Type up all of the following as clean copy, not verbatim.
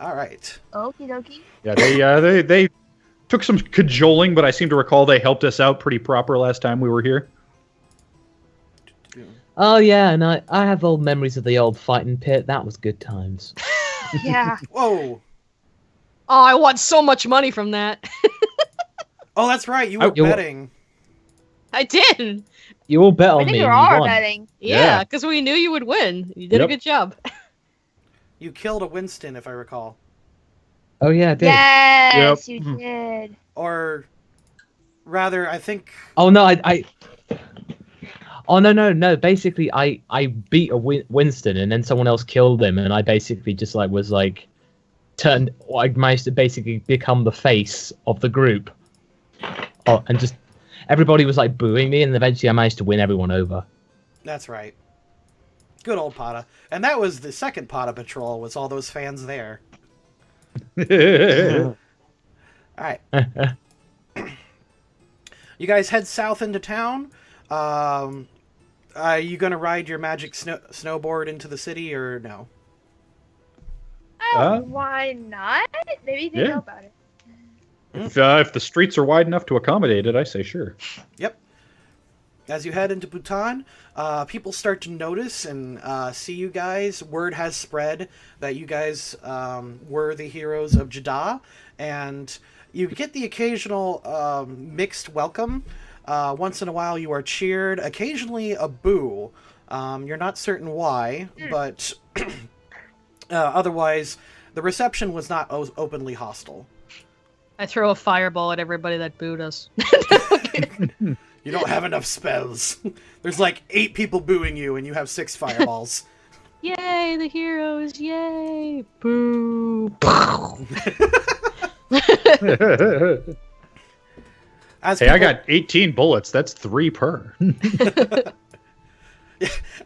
All right. Okie dokie. Yeah, they took some cajoling, but I seem to recall they helped us out pretty proper last time we were here. Oh yeah, and I have old memories of the old fighting pit. That was good times. Yeah. Whoa. Oh, I won so much money from that. Oh, that's right. You were betting. I did. You all bet on I think me. you And are you won. betting. Yeah, because we knew you would win. You did a good job. You killed a Winston, if I recall. Oh yeah, I did. Yes, you did. Or rather, I think. Oh no, Oh no! Basically, I beat a Winston, and then someone else killed him, and I basically just turned. I managed to basically become the face of the group. Oh, and just everybody was like booing me, and eventually I managed to win everyone over. That's right. Good old Paata. And that was the second Paata patrol. Was all those fans there? All right. You guys head south into town. Are you gonna ride your magic snowboard into the city or no? Why not? Maybe they know about it. If the streets are wide enough to accommodate it, I say sure. Yep. As you head into Bhutan, people start to notice and see you guys. Word has spread that you guys were the heroes of Jeddah, and you get the occasional mixed welcome. Once in a while you are cheered, occasionally a boo. You're not certain why, but otherwise the reception was not openly hostile. I throw a fireball at everybody that booed us. You don't have enough spells. There's like 8 people booing you and you have 6 fireballs. Yay, the heroes, yay! Boo! I got 18 bullets. That's 3 per.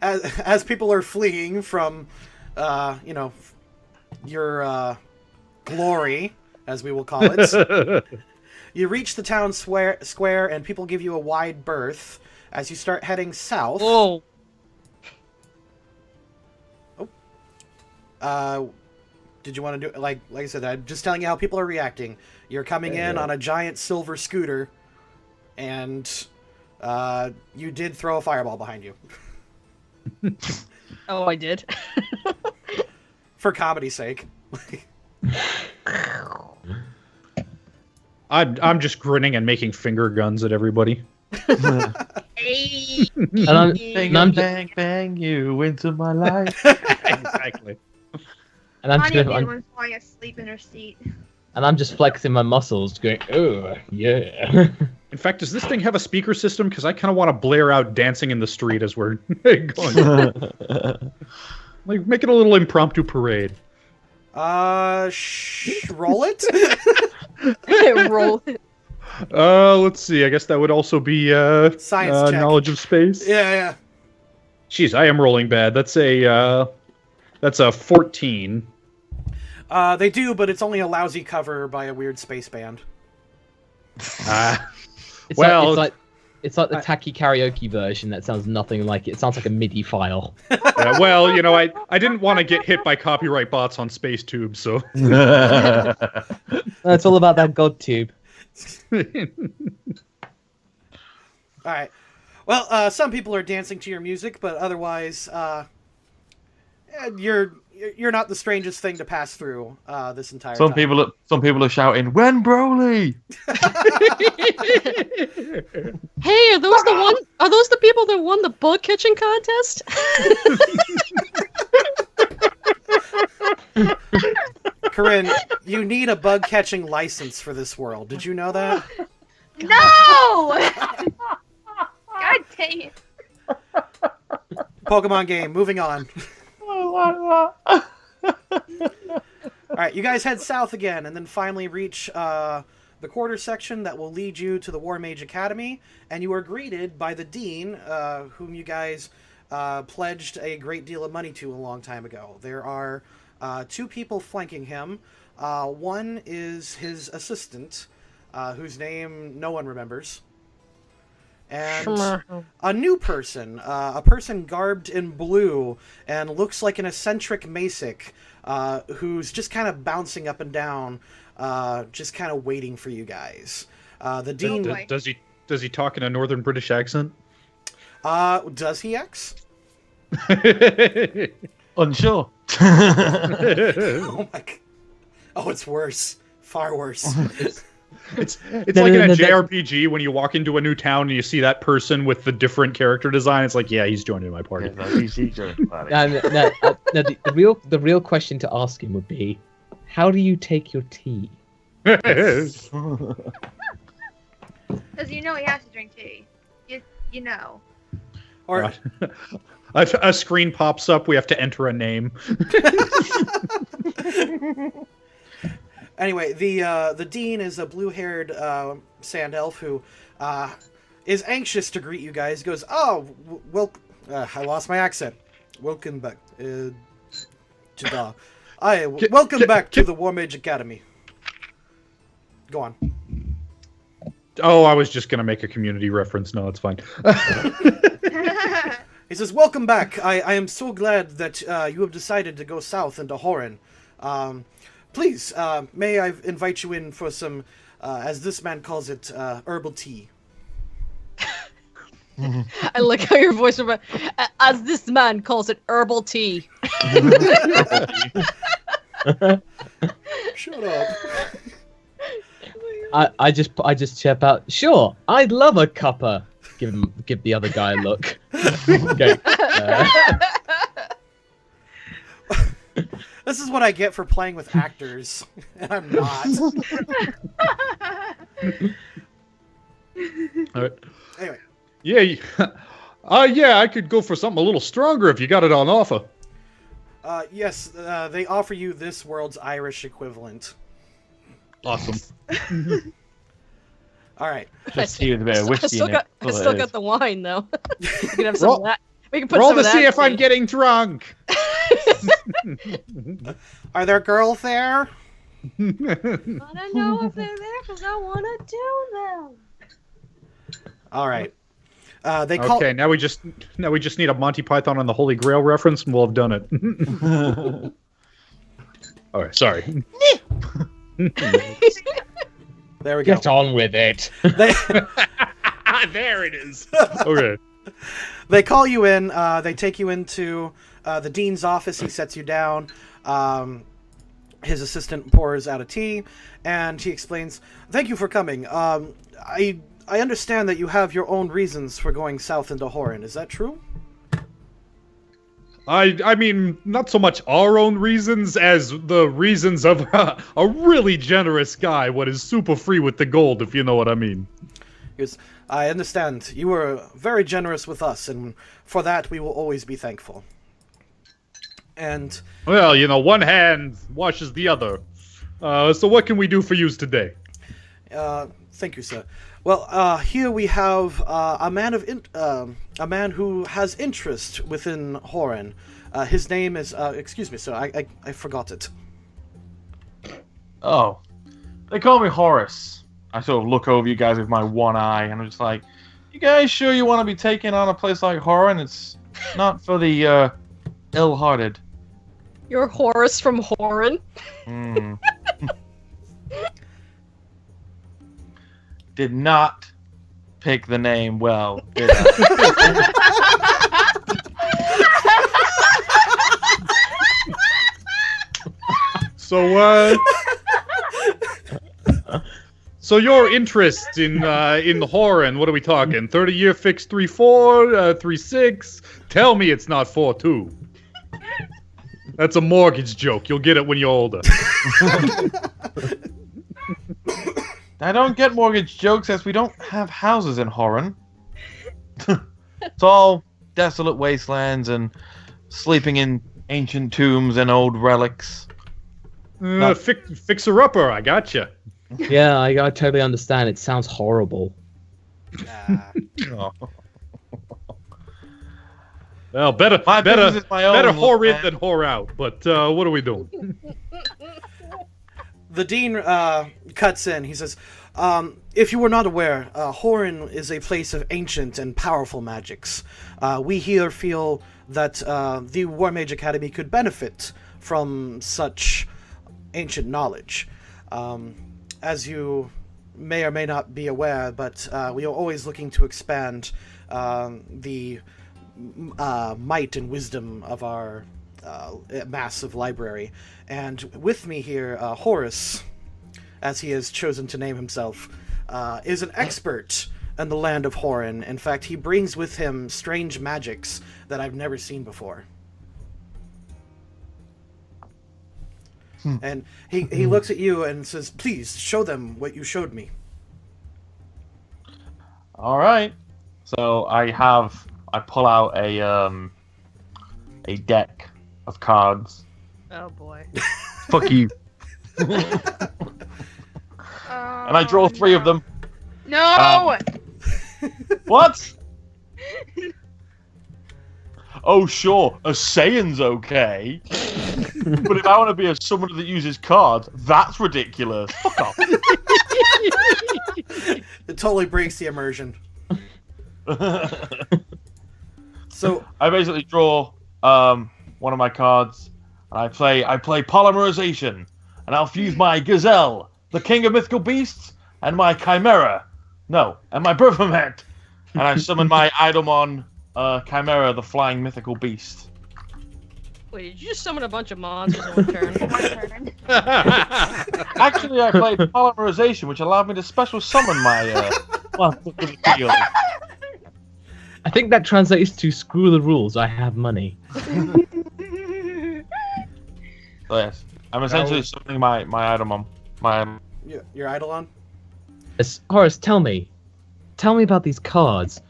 as people are fleeing from, your glory, as we will call it, you reach the town square, and people give you a wide berth as you start heading south. Whoa! Did you want to do like I said? I'm just telling you how people are reacting. You're coming in on a giant silver scooter. And you did throw a fireball behind you. Oh, I did? For comedy's sake. I'm just grinning and making finger guns at everybody. Hey. And bang, bang you into my life. Exactly. And I'm Haniya just did one falling asleep in her seat. And I'm just flexing my muscles, going, oh, yeah. In fact, does this thing have a speaker system? Because I kind of want to blare out Dancing in the Street as we're going. Like, make it a little impromptu parade. Roll it? Roll it. Let's see. I guess that would also be Science check. knowledge of space. Yeah. Jeez, I am rolling bad. That's a 14. They do, but it's only a lousy cover by a weird space band. It's like the tacky karaoke version that sounds nothing like it. It sounds like a MIDI file. Well, I didn't want to get hit by copyright bots on Space Tube, so. It's all about that God tube. All right. Well, some people are dancing to your music, but otherwise, you're not the strangest thing to pass through this entire time. Some people are shouting, "When Broly!" Hey, are those the people that won the bug catching contest? Corinne, you need a bug catching license for this world. Did you know that? No! God dang it. Pokemon game, moving on. Alright, you guys head south again, and then finally reach the quarter section that will lead you to the War Mage Academy, and you are greeted by the Dean, whom you guys pledged a great deal of money to a long time ago. There are 2 people flanking him. One is his assistant, whose name no one remembers. and a new person, a person garbed in blue and looks like an eccentric Masic, who's just kind of bouncing up and down, just kind of waiting for you guys. The dean... boy. Does he talk in a northern British accent? Does he, X? Unsure. Oh my... Oh, it's worse. Far worse. It's like in a JRPG when you walk into a new town and you see that person with the different character design. It's like, yeah, he's joining my party. The real question to ask him would be, how do you take your tea? Because you know he has to drink tea. You know. Or... A screen pops up. We have to enter a name. Anyway, the dean is a blue-haired sand elf who is anxious to greet you guys. He goes, "Oh, well, I lost my accent. Welcome back, Jada. Welcome back to the War Mage Academy." Go on. Oh, I was just gonna make a community reference. No, it's fine. He says, "Welcome back. I am so glad that you have decided to go south into Horren. Please, may I invite you in for some, as this man calls it, herbal tea." I like how your voice was, as this man calls it, herbal tea. Shut up. I just chirp out, "Sure, I'd love a cuppa." Give the other guy a look. Okay. This is what I get for playing with actors, and I'm not. All right. Anyway. Yeah. Yeah, I could go for something a little stronger if you got it on offer. Yes, they offer you this world's Irish equivalent. Awesome. All right. Just tea with a bit of whiskey in it. I still got the wine though. We can have some of that. We can put Roll some to of that see if I'm tea. getting drunk. Are there girls there? I don't know if they're there because I want to do them. All right. They call. Okay, now we just need a Monty Python and the Holy Grail reference, and we'll have done it. All right, sorry. There we go. Get on with it. They, There it is. Okay. they call you in. They take you into the dean's office. He sets you down. His assistant pours out a tea, and he explains, "Thank you for coming. I understand that you have your own reasons for going south into Horren. Is that true?" I mean, not so much our own reasons as the reasons of a really generous guy, what is super free with the gold, if you know what I mean. Yes, I understand. You were very generous with us, and for that we will always be thankful. And Well, you know, one hand washes the other. So what can we do for you today? thank you, sir. Well, here we have a man who has interest within Horren. His name is excuse me, sir. I forgot it. Oh, they call me Horrus. I sort of look over you guys with my one eye, and I'm just like, "You guys sure you want to be taking on a place like Horren? It's not for the ill-hearted." You're Horrus from Horren. Did not pick the name well, did I? So your interest in the Horren, what are we talking? 30-year fixed 3-4, 3-6? Tell me it's not 4-2. That's a mortgage joke. You'll get it when you're older. I don't get mortgage jokes as we don't have houses in Horren. It's all desolate wastelands and sleeping in ancient tombs and old relics. Fixer-upper, I gotcha. Yeah, I totally understand. It sounds horrible. Oh. Well, better My business is my own, better little whore in man. than whore out. But what are we doing? The dean cuts in. He says, If you were not aware, Horren is a place of ancient and powerful magics. We here feel that the War Mage Academy could benefit from such ancient knowledge. As you may or may not be aware, but we are always looking to expand the might and wisdom of our massive library. And with me here, Horrus, as he has chosen to name himself, is an expert in the land of Horren. In fact, he brings with him strange magics that I've never seen before. And he looks at you and says, "Please, show them what you showed me." All right. So I pull out a deck of cards. Oh boy. Fuck you. And I draw 3 of them. No! What? Oh, sure, a Saiyan's okay. But if I want to be a summoner that uses cards, that's ridiculous. Fuck off. It totally breaks the immersion. So I basically draw one of my cards, and I play Polymerization, and I'll fuse my Gazelle, the King of Mythical Beasts, and my Chimera. No, and my Brothermet. And I summon my Idolmon Chimera, the Flying Mythical Beast. Wait, did you just summon a bunch of monsters in one turn? Turn. Actually, I played Polymerization, which allowed me to special summon my monster to the field. I think that translates to screw the rules, I have money. So yes, I'm essentially summoning my Idolmon. your Eidolon? Horus, tell me about these cards.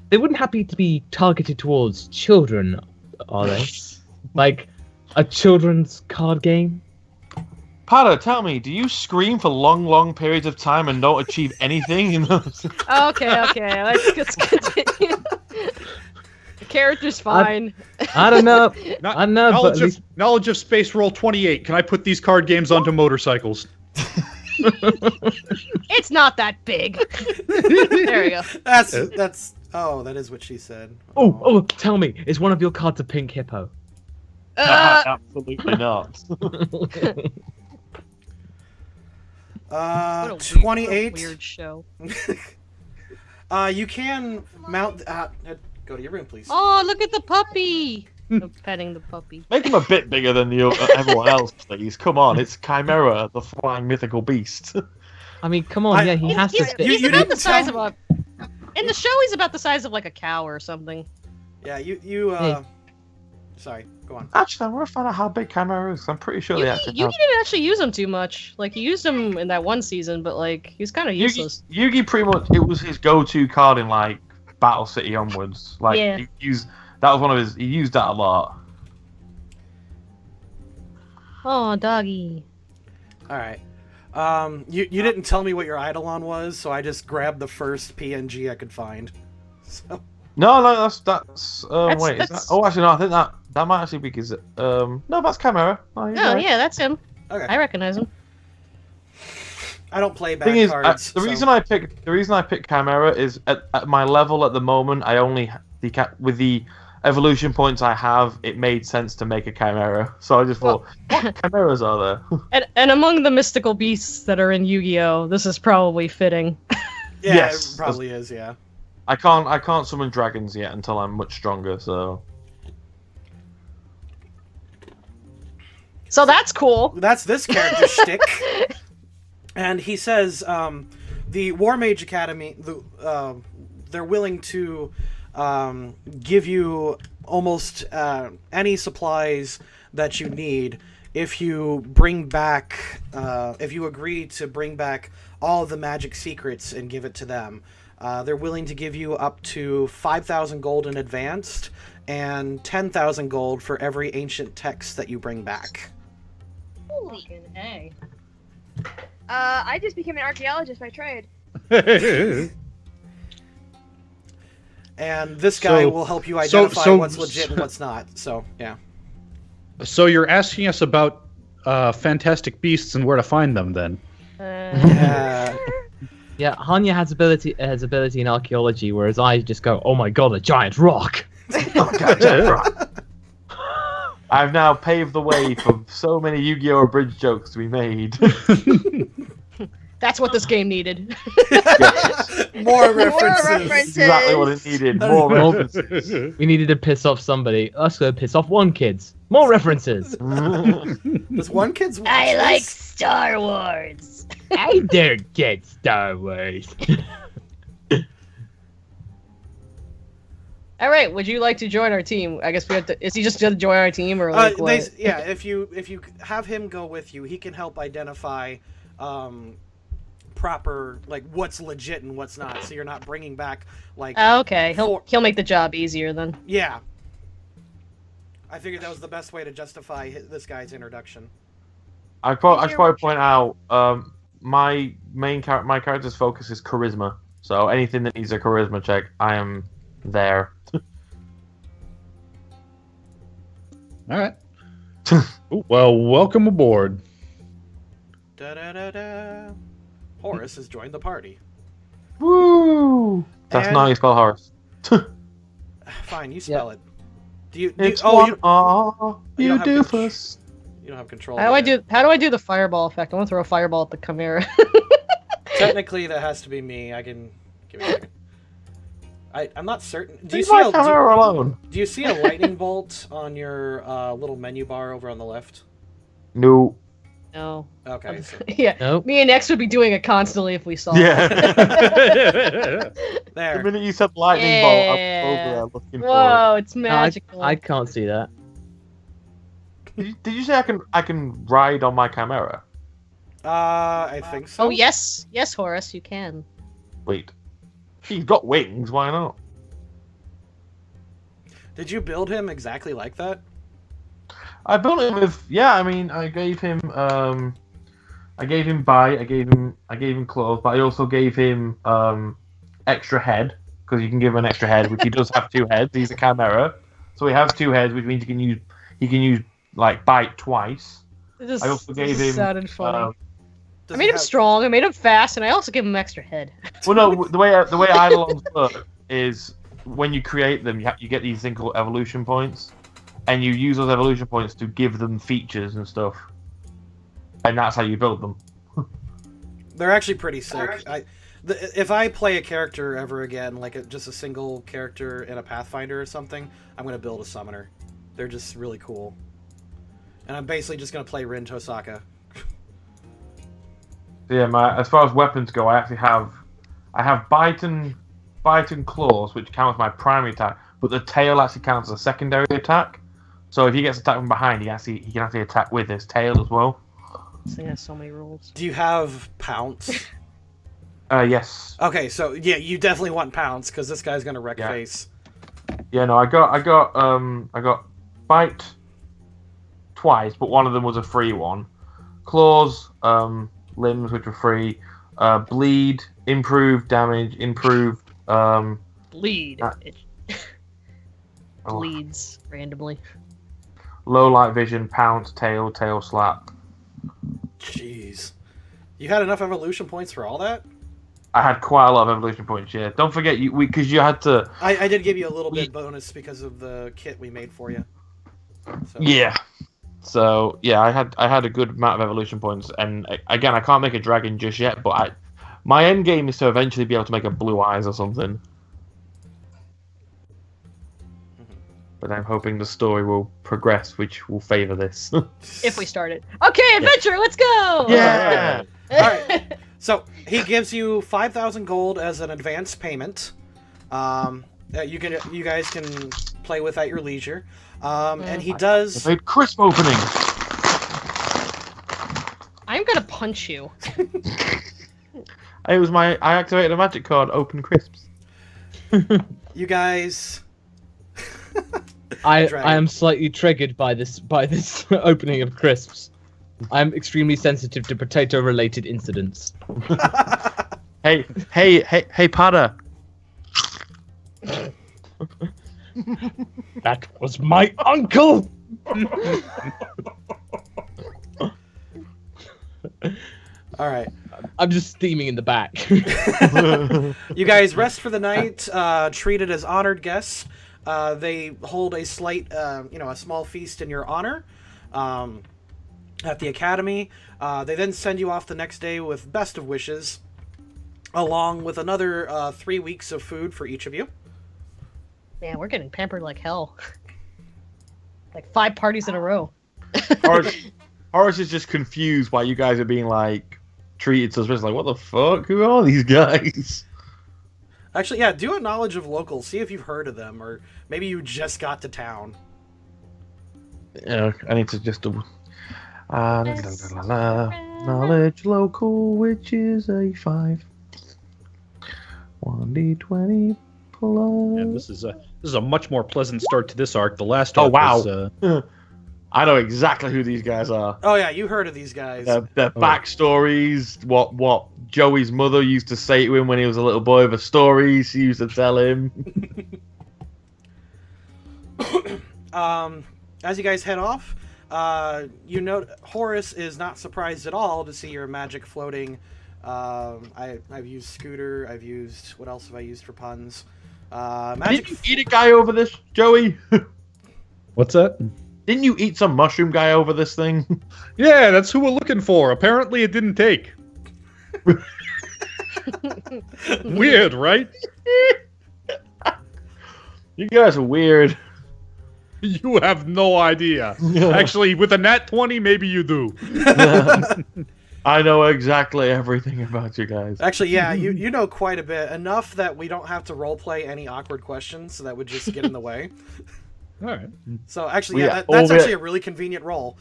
They wouldn't happen to be targeted towards children, are they? Like a children's card game? Paata, tell me, do you scream for long, long periods of time and don't achieve anything in those? Okay, let's continue. The character's fine. I don't know. I know, but at least... Knowledge of Space Roll 28. Can I put these card games onto motorcycles? It's not that big. There we go. That's. Oh, that is what she said. Oh, tell me, is one of your cards a pink hippo? Absolutely not. What a 28. weird show. You can mount. Go to your room, please. Oh, look at the puppy! I'm petting the puppy. Make him a bit bigger than everyone else, please. Come on, it's Chimera, the Flying Mythical Beast. I mean, come on, yeah, he has to fit. He's You about didn't the size tell- of a... In the show, he's about the size of like a cow or something. Yeah, you. Hey. Sorry, go on. Actually, I want to find out how big Chimera is. I'm pretty sure they actually Yugi have. didn't actually use him too much. Like, he used him in that one season, but like, he was kind of useless. Yugi pretty much, it was his go-to card in like Battle City onwards. Like, Yeah. he used that a lot. Oh, doggy. All right. You didn't tell me what your Eidolon was, so I just grabbed the first PNG I could find. So. No, that's wait. Is that, that's- oh, actually, no. I think that might actually be his. No, that's Chimera. Oh, you're Oh, right. yeah, that's him. Okay. I recognize him. I don't play bad Thing is, cards. the reason I picked Chimera is at my level at the moment. I only with the evolution points I have, it made sense to make a Chimera. So I just thought, what Chimeras are there? And among the mystical beasts that are in Yu-Gi-Oh, this is probably fitting. Yeah, Yes. it probably is. Yeah. I can't summon dragons yet until I'm much stronger. So So that's cool. That's this character's shtick. And he says, the War Mage Academy, they're willing to give you almost any supplies that you need if you bring back, if you agree to bring back all the magic secrets and give it to them. They're willing to give you up to 5,000 gold in advance and 10,000 gold for every ancient text that you bring back. Fucking A. I just became an archaeologist by trade. And this guy So- will help you identify so- what's legit and what's not. So, yeah. So you're asking us about fantastic beasts and where to find them, then? Uh, Yeah, Haniya has ability in archaeology, whereas I just go, oh my god, a giant rock. I've now paved the way for so many Yu-Gi-Oh! Bridge jokes to be made. That's what this game needed. More references. references. Exactly what it needed. More references. We needed to piss off somebody. Let's go piss off one kids. More references. Does one kid's watch I like this? Star Wars. I don't get Star Wars. All right, would you like to join our team? I guess we have to. Is he just gonna join our team or like what? Yeah, if you have him go with you, he can help identify proper, like, what's legit and what's not, so you're not bringing back like Oh, okay, he'll make the job easier then. yeah. I figured that was the best way to justify this guy's introduction. I should probably point out, my character's focus is charisma. So anything that needs a charisma check, I am there. All right. Ooh, well, welcome aboard. Da da da da. Horrus has joined the party. Woo! That's And- not how you spell Horrus. Fine, you spell it. Do you? It's oh, one you R. you You don't have do control. first. you don't have control. How do I of it. do the fireball effect? I want to throw a fireball at the chimera. Technically, that has to be me. I can. Give me a second. I'm not certain. Do you Leave see my camera alone. do you see a lightning bolt on your little menu bar over on the left? No. No. Okay. So Yeah. Nope. Me and X would be doing it constantly if we saw Yeah. it. The there. minute you said lightning bolt, I was Yeah. over there looking for Whoa, it's No, magical. I can't see that. it. Did you say I can ride on my chimera? I think so. Oh yes, yes, Horus, you can. Wait. He's got wings, why not? Did you build him exactly like that? I built him with I gave him bite, I gave him claws, but I also gave him extra head, because you can give him an extra head, which he does have two heads. He's a chimera. So he has two heads, which means he can use like bite twice. This I also gave him sounded funny. Does I made he him have- strong. I made him fast, and I also gave him extra head. Well, no, the way Eidolons work is when you create them, you get these things called evolution points, and you use those evolution points to give them features and stuff, and that's how you build them. They're actually pretty sick. If I play a character ever again, like just a single character in a Pathfinder or something, I'm gonna build a summoner. They're just really cool. And I'm basically just gonna play Rin Tosaka. So yeah, as far as weapons go, I have bite and claws, which count as my primary attack, but the tail actually counts as a secondary attack. So if he gets attacked from behind, he can actually attack with his tail as well. This thing has so many rules. Do you have Pounce? Yes. Okay, so yeah, you definitely want Pounce because this guy's gonna wreck Yeah. face. Yeah, no, I got bite twice, but one of them was a free one. Claws, limbs, which were free. Bleed, improved damage, improved. Bleed. Ah. It Oh. bleeds randomly. Low light vision, pounce, tail slap. Jeez, you had enough evolution points for all that? I had quite a lot of evolution points. Yeah, don't forget because you had to. I did give you a little bit bonus because of the kit we made for you. So. Yeah. So yeah, I had a good amount of evolution points, and again, I can't make a dragon just yet, but my end game is to eventually be able to make a blue eyes or something. But I'm hoping the story will progress, which will favor this. If we start it. Okay, adventure, let's go! Yeah. Alright. So he gives you 5,000 gold as an advance payment. That you guys can play with at your leisure. And he does. I made crisp opening. I'm gonna punch you. I activated a magic card, open crisps. You guys. I Dragon. am slightly triggered by this opening of crisps. I'm extremely sensitive to potato-related incidents. Hey, Paata. That was my uncle. All right. I'm just steaming in the back. You guys rest for the night, treated as honored guests. They hold a slight, a small feast in your honor at the academy. They then send you off the next day with best of wishes, along with another 3 weeks of food for each of you. Man, we're getting pampered like hell. Like 5 parties in a row. Horrus is just confused why you guys are being like treated so special. Like, what the fuck? Who are these guys? Actually, yeah, do a knowledge of locals. See if you've heard of them, or maybe you just got to town. Yeah, I need to just double. Knowledge local, which is a 5. 1d20 plus. Yeah, this is a much more pleasant start to this arc. The last Oh, arc wow. was, I know exactly who these guys are. Oh yeah, you heard of these guys. Their backstories, what Joey's mother used to say to him when he was a little boy, the stories she used to tell him. As you guys head off, you note Horrus is not surprised at all to see your magic floating. I've used Scooter. I've used, what else have I used for puns? Magic. Didn't you eat a guy over this, Joey? what's that? Didn't you eat some mushroom guy over this thing? Yeah, that's who we're looking for. Apparently, it didn't take. Weird, right? You guys are weird. You have no idea. Actually, with a nat 20, maybe you do. I know exactly everything about you guys. Actually, yeah, you know quite a bit. Enough that we don't have to roleplay any awkward questions, so that would just get in the way. All right. So actually, Yeah, yeah, that's all actually a really convenient role.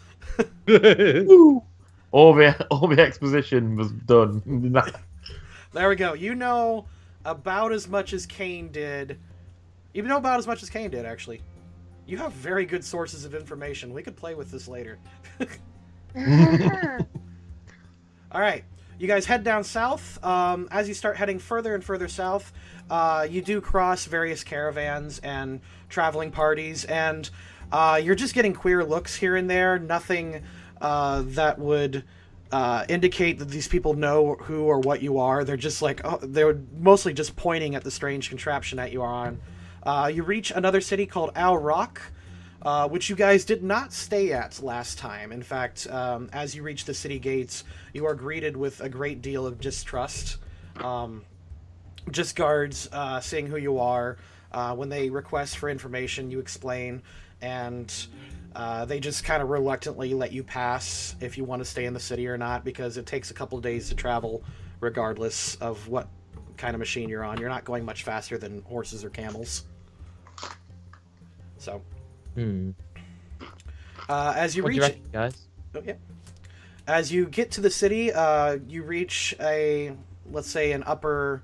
All the exposition was done. There we go. You know about as much as Kane did. You know about as much as Kane did, actually. You have very good sources of information. We could play with this later. All right. You guys head down south. As you start heading further and further south, you do cross various caravans and traveling parties, and you're just getting queer looks here and there. Nothing that would indicate that these people know who or what you are. They're just like, they're mostly just pointing at the strange contraption that you are on. You reach another city called Al Rock, which you guys did not stay at last time. In fact, as you reach the city gates, you are greeted with a great deal of distrust. Just guards seeing who you are. When they request for information, you explain, and they just kind of reluctantly let you pass if you want to stay in the city or not, because it takes a couple of days to travel regardless of what kind of machine you're on. You're not going much faster than horses or camels. So, as you What do you reach, reckon, guys? oh, yeah. As you get to the city, you reach a, let's say, an upper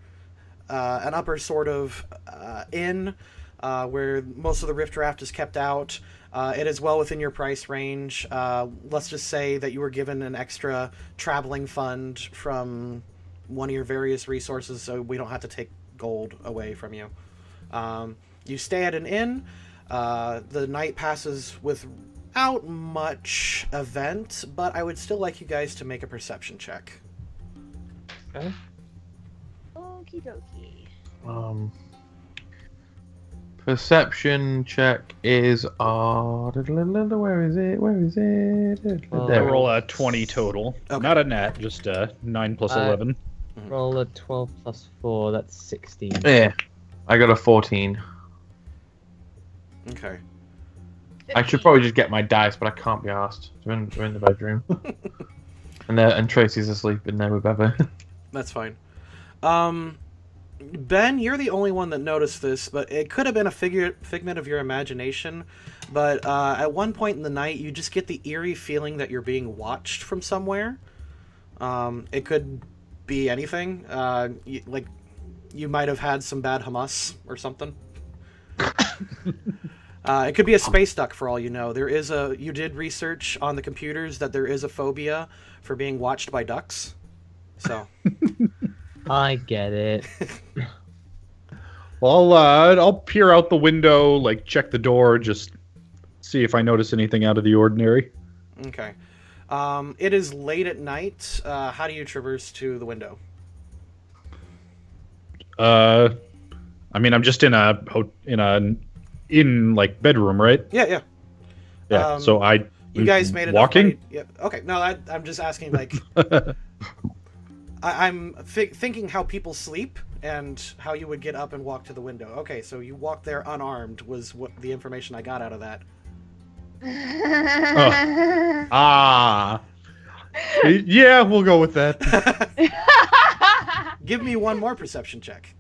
sort of inn where most of the rift raft is kept out. It is well within your price range. Let's just say that you were given an extra traveling fund from one of your various resources, so we don't have to take gold away from you. You stay at an inn. The night passes without much event, but I would still like you guys to make a perception check. Okay. Okie dokie. Perception check is where is it? Where is it? Oh. I roll a 20 total. Okay. Not a nat, just 9 plus 11. Roll a 12 plus 4, that's 16. Yeah, I got a 14. Okay. I should probably just get my dice, but I can't be asked. We're in the bedroom, and Tracy's asleep in there with Bebe. That's fine. Ben, you're the only one that noticed this, but it could have been a figment of your imagination. But at one point in the night, you just get the eerie feeling that you're being watched from somewhere. It could be anything. Like you might have had some bad hummus or something. It could be a space duck for all you know. You did research on the computers that there is a phobia for being watched by ducks. So. I get it. Well, I'll peer out the window, like check the door, just see if I notice anything out of the ordinary. Okay. It is late at night. How do you traverse to the window? I mean, I'm just in a like bedroom, right? Yeah. Yeah. So You guys made enough walking. money. Yeah. Okay. No, I'm just asking. Like, I'm thinking how people sleep and how you would get up and walk to the window. Okay, so you walk there unarmed was what the information I got out of that. Yeah, we'll go with that. Give me one more perception check.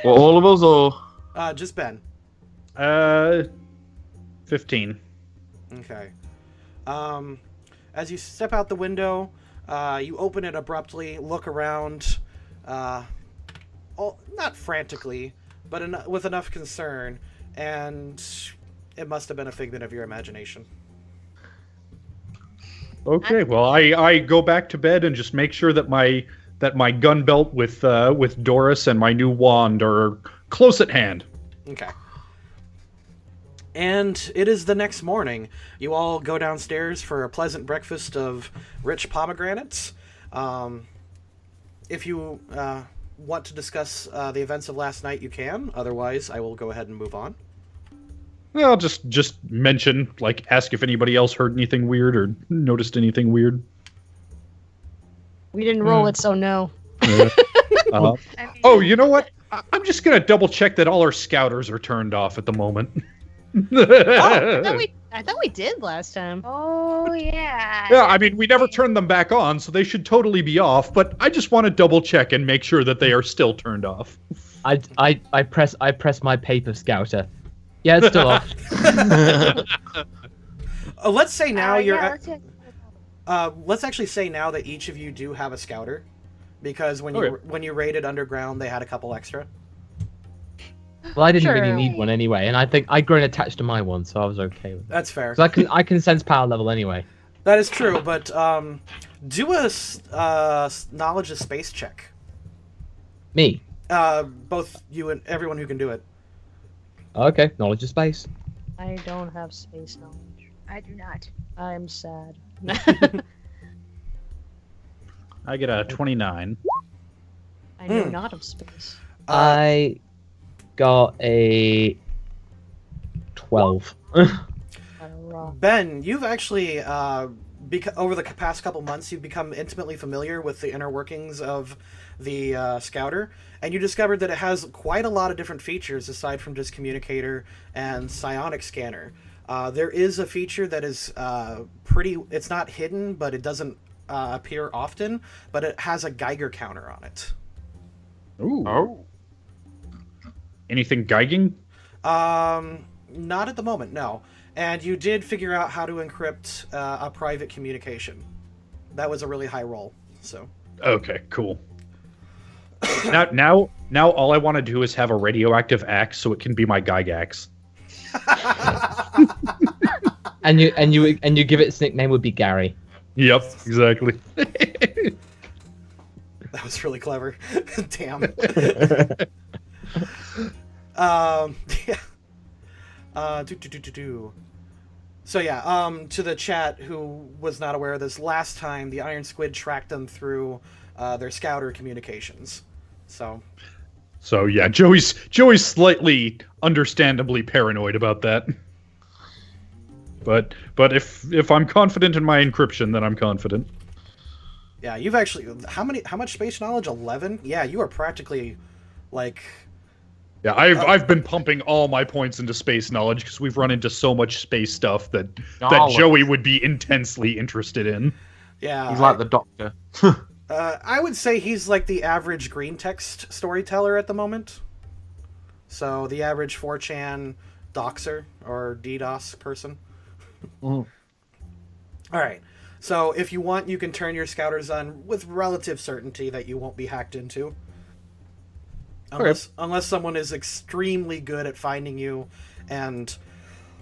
Well, all of us, or Just Ben. 15. Okay. As you step out the window, you open it abruptly, look around, not frantically, but with enough concern, and it must have been a figment of your imagination. Okay, well, I go back to bed and just make sure that my gun belt with Doris and my new wand are close at hand. Okay. And it is the next morning. You all go downstairs for a pleasant breakfast of rich pomegranates. If you want to discuss the events of last night, you can. Otherwise, I will go ahead and move on. Well, I'll just mention, like, ask if anybody else heard anything weird or noticed anything weird. We didn't roll it, so no. Oh, you know what? I'm just gonna double check that all our scouters are turned off at the moment. I thought we did last time. Oh, yeah. Yeah, I mean, we never turned them back on, so they should totally be off, but I just want to double check and make sure that they are still turned off. I press my paper scouter. Yeah, it's still off. Let's say now you're. Yeah, Let's actually say now that each of you do have a scouter, because when you raided underground, they had a couple extra. Well, I didn't Sure. really need one anyway, and I think I'd grown attached to my one, so I was okay with it. That's fair. So I can sense power level anyway. That is true, but do a knowledge of space check. Me. Both you and everyone who can do it. Okay, knowledge of space. I don't have space knowledge. I do not. I'm sad. I get a 29. I know not of space. I got a 12. Ben, you've actually, over the past couple months, you've become intimately familiar with the inner workings of the Scouter, and you discovered that it has quite a lot of different features aside from just Communicator and Psionic Scanner. There is a feature that is it's not hidden, but it doesn't appear often, but it has a Geiger counter on it. Ooh. oh, Anything geiging? Not at the moment, no. And you did figure out how to encrypt a private communication. That was a really high roll, so. Okay, cool. Now, all I want to do is have a radioactive axe, so it can be my Gygax. and you give it its nickname would be Gary. Yep, exactly. That was really clever. Damn. Yeah. So yeah, to the chat who was not aware of this, last time the Iron Squid tracked them through their Scouter communications. So yeah, Joey's slightly understandably paranoid about that. But if I'm confident in my encryption, then I'm confident. yeah, you've actually how much space knowledge? 11? Yeah, you are practically like. Yeah, I've been pumping all my points into space knowledge because we've run into so much space stuff that Joey would be intensely interested in. Yeah, he's like the Doctor. I would say he's like the average green text storyteller at the moment. So the average 4chan doxer or DDoS person. Mm. All right. So if you want, you can turn your scouters on with relative certainty that you won't be hacked into. Unless someone is extremely good at finding you and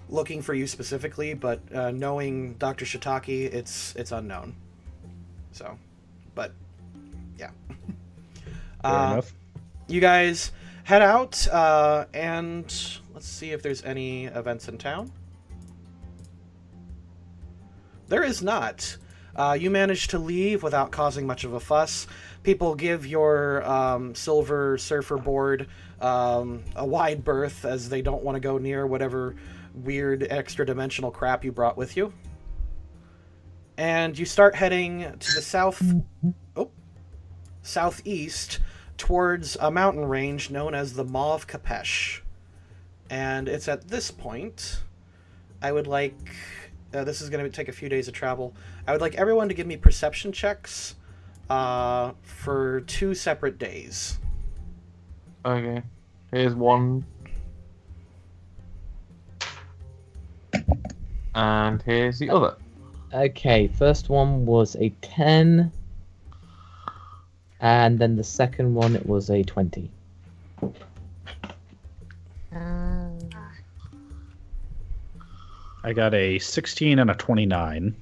looking for you specifically, but knowing Dr. Shiitake, it's unknown. So, but yeah. Fair enough. You guys head out, and let's see if there's any events in town. There is not. You managed to leave without causing much of a fuss. People give your silver surfer board a wide berth as they don't want to go near whatever weird extra-dimensional crap you brought with you. And you start heading to the southeast towards a mountain range known as the Maw of Kapesh. And it's at this point I would like... this is going to take a few days of travel. I would like everyone to give me perception checks for 2 separate days. Okay. Here's one. And here's the other. Okay, first one was a 10. And then the second one, it was a 20. I got a 16 and a 29.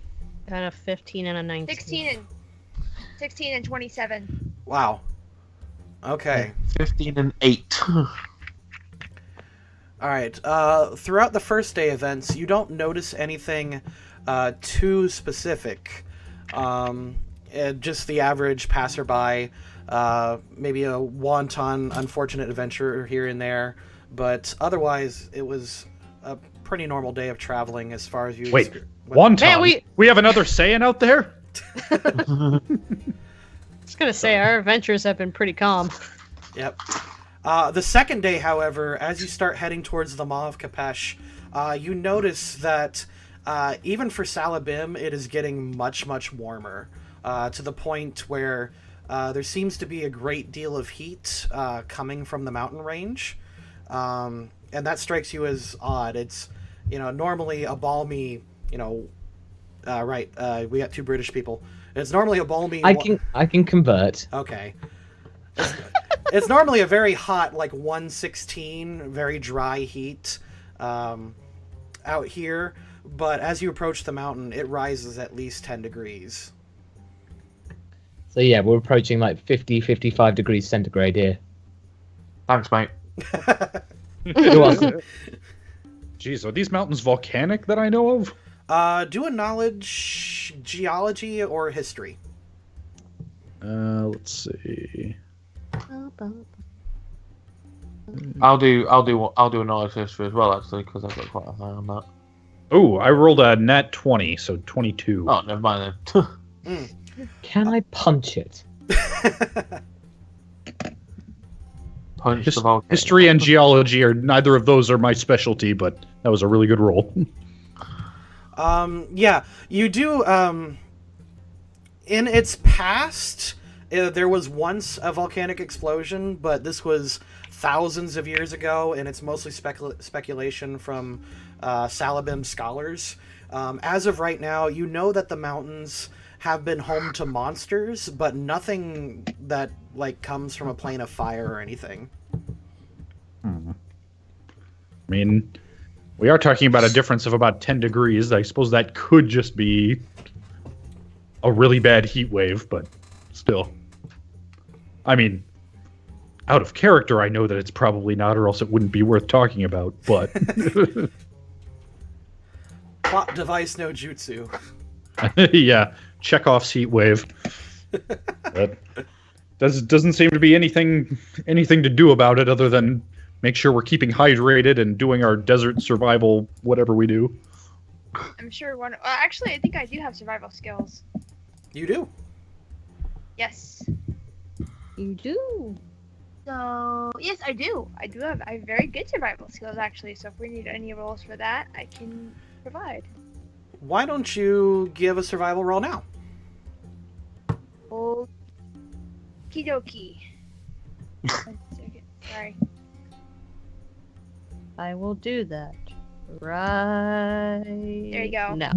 Got a 15 and a 19. 16 and 27. Wow. Okay. 15 and 8. Alright, throughout the first day events, you don't notice anything too specific. Just the average passerby, maybe a wanton, unfortunate adventure here and there, but otherwise, it was a pretty normal day of traveling as far as you... Wait, wonton? Man, we have another Saiyan out there? I was gonna say, our adventures have been pretty calm. Yep. The second day, however, as you start heading towards the Maw of Kapesh, you notice that even for Sala'Bhim, it is getting much, much warmer, to the point where there seems to be a great deal of heat coming from the mountain range, and that strikes you as odd. It's, normally a balmy, we got 2 British people. It's normally a balmy... I can convert. Okay. It's normally a very hot, like 116, very dry heat out here, but as you approach the mountain, it rises at least 10 degrees. So yeah, we're approaching like 50, 55 degrees centigrade here. Thanks, mate. You're welcome. Jeez, are these mountains volcanic that I know of? Do a knowledge, geology, or history. Let's see. I'll do a knowledge history as well, actually, because I've got quite a high on that. Oh, I rolled a nat 20, so 22. Oh, never mind then. Can I punch it? Punch the volcano. History and geology are neither of those are my specialty, but that was a really good roll. Yeah, you do, in its past, there was once a volcanic explosion, but this was thousands of years ago, and it's mostly speculation from Sala'Bhim scholars. As of right now, you know that the mountains have been home to monsters, but nothing that comes from a plane of fire or anything. I mean, we are talking about a difference of about 10 degrees. I suppose that could just be a really bad heat wave, but still. I mean, out of character, I know that it's probably not, or else it wouldn't be worth talking about, but... Plot device no jutsu. Yeah, Chekhov's heat wave. But doesn't seem to be anything to do about it other than make sure we're keeping hydrated and doing our desert survival, whatever we do. I'm sure one... actually, I think I do have survival skills. You do? Yes. You do. So, yes, I do. I have very good survival skills, actually, so if we need any rolls for that, I can provide. Why don't you give a survival roll now? Okie dokie. Sorry. I will do that. Right. There you go. No.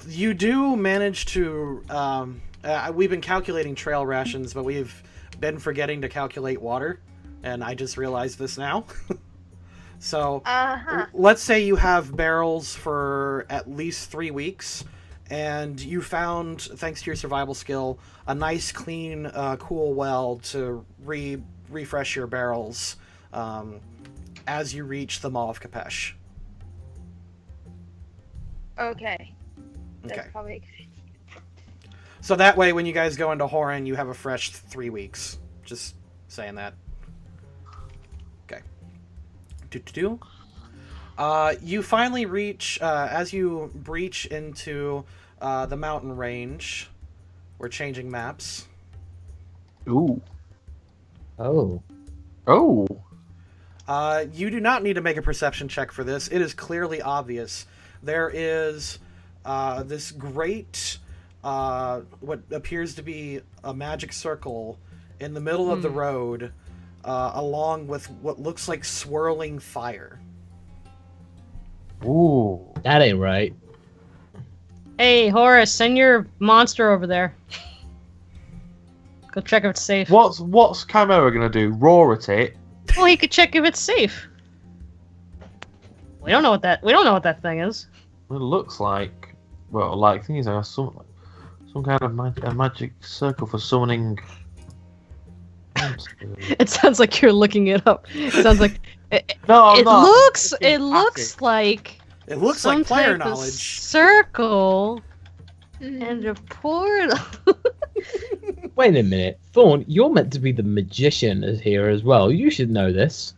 You do manage to... we've been calculating trail rations, but we've been forgetting to calculate water, and I just realized this now. So, let's say you have barrels for at least 3 weeks, and you found, thanks to your survival skill, a nice, clean, cool well to refresh your barrels as you reach the Maw of Kapesh. Okay. That's Okay. probably So that way, when you guys go into Horror, you have a fresh 3 weeks. Just saying that. Okay. Do. You finally reach, as you breach into the mountain range. We're changing maps. Ooh. Oh. Oh. You do not need to make a perception check for this. It is clearly obvious. There is this great, what appears to be a magic circle in the middle of the road, along with what looks like swirling fire. Ooh. That ain't right. Hey, Horrus, send your monster over there. Go check if it's safe. What's Chimera gonna do? Roar at it? Well, he could check if it's safe. We don't know what that thing is. It looks like, well, like things are some kind of magic circle for summoning. It sounds like you're looking it up. It sounds like No, I'm it not. looks. It's It looks emphatic. like It looks some like player type of knowledge. circle and a portal. Wait a minute. Thorn, you're meant to be the magician here as well. You should know this.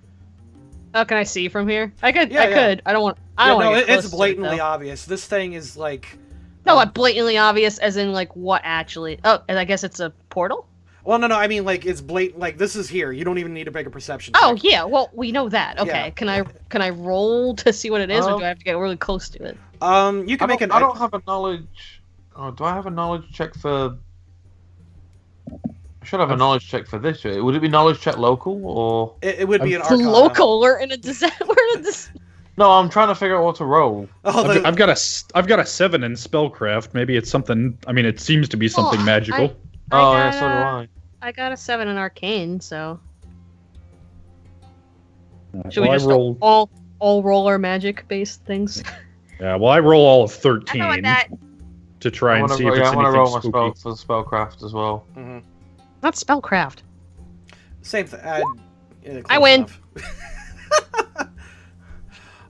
Oh, can I see from here? I could. Yeah, I yeah. could. I don't want. I don't no, want to get it's close to it, blatantly though. obvious. This thing is like... No, what blatantly obvious? As in, like, what actually? Oh, and I guess it's a portal. Well, no, I mean, like, it's blatant. Like, this is here. You don't even need to make a perception Oh check. yeah. Well, we know that. Okay. Yeah. Can I roll to see what it is, or do I have to get really close to it? You can make an... I don't have a knowledge. Oh, do I have a knowledge check for? I should have a knowledge check for this. Would it be knowledge check local or? It would be an It's arcana. local. We're in a disaster. We're in a No, I'm trying to figure out what to roll. Oh, I've got a 7 in spellcraft. Maybe it's something. I mean, it seems to be something magical. Oh, yeah, so do I. I got a 7 in arcane, so should Well, we just I roll. all roll our magic based things? Yeah, well, I roll all of I 13 know what that. to try and see if I it's want to roll my anything spell spooky. for spellcraft as well. Mhm. Not spellcraft. Same thing. I win.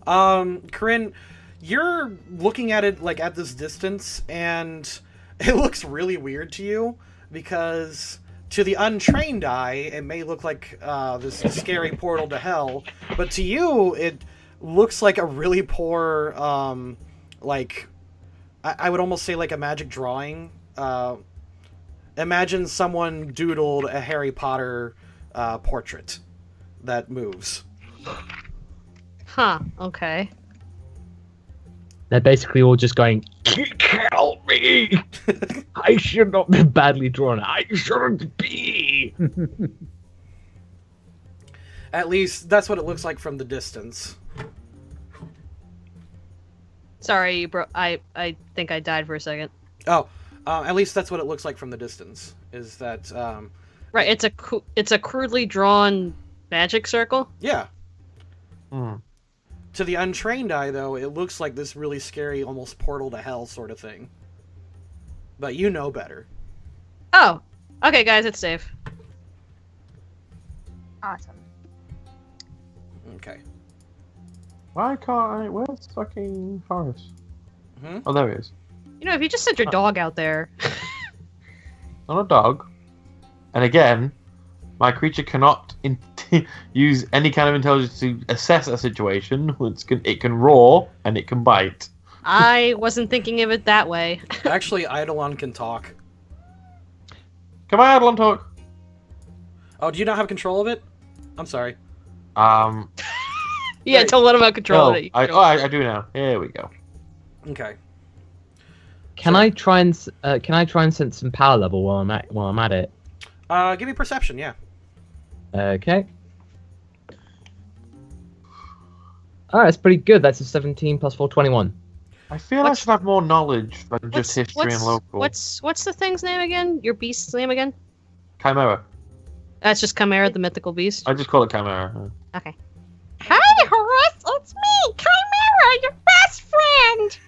Corinne, you're looking at it like at this distance, and it looks really weird to you because to the untrained eye, it may look like this scary portal to hell, but to you, it looks like a really poor, like I would almost say like a magic drawing. Imagine someone doodled a Harry Potter portrait that moves. Huh. Okay. They're basically all just going, help me! I should not be badly drawn. I shouldn't be! At least that's what it looks like from the distance. Sorry, bro. I think I died for a second. Oh, at least that's what it looks like from the distance. Is that Right. It's a crudely drawn magic circle. yeah? Hmm. To the untrained eye, though, it looks like this really scary, almost portal to hell sort of thing. But you know better. Oh. Okay, guys, it's safe. Awesome. Okay. Why can't I? Where's fucking Horrus? Mhm. Oh, there he is. You know, if you just sent your dog out there. Not a dog. And again, my creature cannot use any kind of intelligence to assess a situation. It can roar and it can bite. I wasn't thinking of it that way. Actually, Eidolon can talk. Come on, Adlon, talk. Oh, do you not have control of it? I'm sorry. Yeah, Right. don't let him have control No, of it. I do now. Here we go. Okay. Can I try and sense some power level while I'm at it? Give me perception, yeah. Okay. Alright, that's pretty good. That's a 17 plus 4, 21. I feel I What's- should have more knowledge than just history and local. What's the thing's name again? Your beast's name again? Chimera. That's just Chimera, the mythical beast. I just call it Chimera. Okay. Hi, Horrus! It's me, Chimera, your best friend!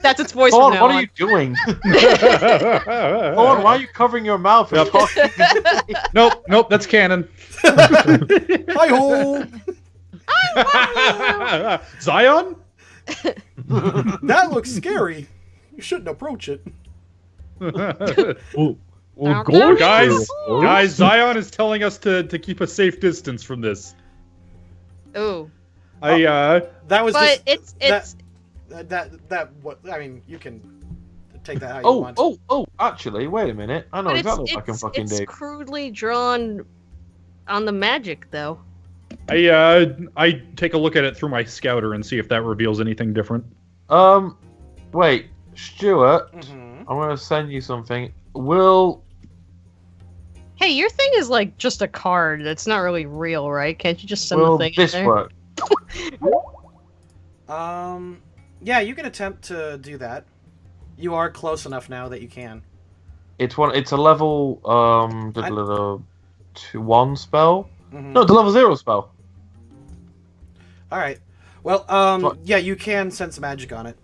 That's its voice Thorn, from now what on. are you doing? Thorn, why are you covering your mouth and Yep. talking? Nope, that's canon. Hi-ho! Zion? That looks scary. You shouldn't approach it. Well, Guys, Zion is telling us to keep a safe distance from this. Ooh. That was But just it's what I mean. You can take that how you want. Oh! Actually, wait a minute. I know but exactly what I can fucking it's do. crudely drawn on the magic though. I take a look at it through my scouter and see if that reveals anything different. Wait, Stuart. Mhm. I'm gonna send you something. Will Hey, your thing is like just a card that's not really real, right? Can't you just send will the thing this in there? work? Yeah, you can attempt to do that. You are close enough now that you can. It's a level 1 spell. Mhm. No, it's a level 0 spell. All right. Well, What? yeah, you can sense magic on it.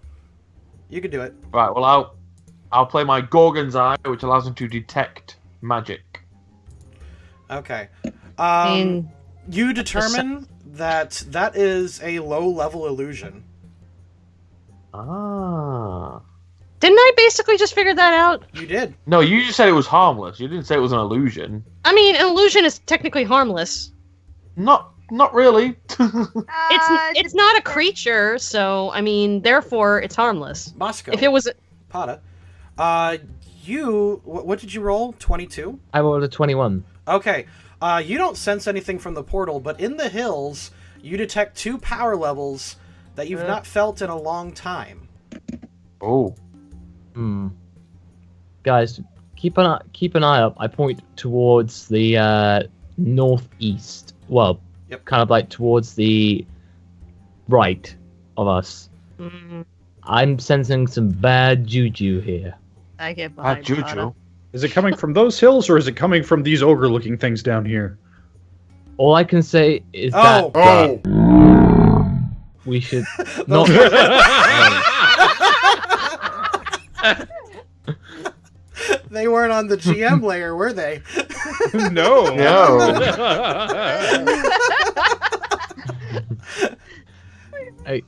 You can do it. Right. Well, I'll play my Gorgon's Eye, which allows him to detect magic. Okay. I mean, You determine that is a low-level illusion. Ah. didn't I basically just figure that out? You did. No, you just said it was harmless. You didn't say it was an illusion. I mean, an illusion is technically harmless. Not really. It's not a creature, so I mean, therefore it's harmless. Moscow. If it was, Paata. What did you roll? 22? I rolled a 21. Okay. You don't sense anything from the portal, but in the hills, you detect 2 power levels that you've not felt in a long time. Oh. Guys, keep an eye up. I point towards the northeast. Well, Yep. kind of like towards the right of us. I'm sensing some bad juju here. I get Bad behind juju. Paata. Is it coming from those hills, or is it coming from these ogre-looking things down here? All I can say is Oh. that we should not. They weren't on the GM layer, were they? No. No. Good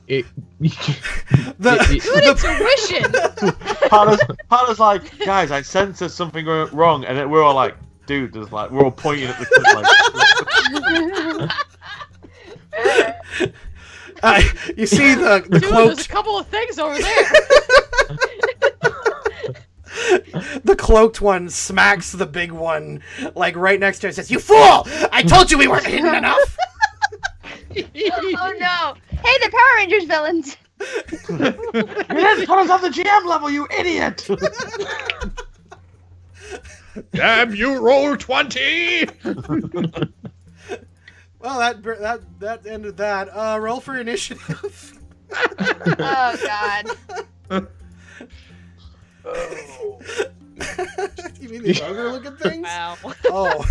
intuition. Paata's like, guys, I sense there's something going wrong, and then we're all like, dude, there's like, we're all pointing at the like. You see the Dude, there's a cloaked couple of things over there. the cloaked one smacks the big one like right next to it and says, "You fool! I told you we weren't hidden enough." Oh no! Hey, the Power Rangers villains. You didn't put us on the GM level, you idiot! Damn you, roll 20! Well, that ended that. Roll for initiative. Oh god. You mean these ogre-looking things? Wow. Oh,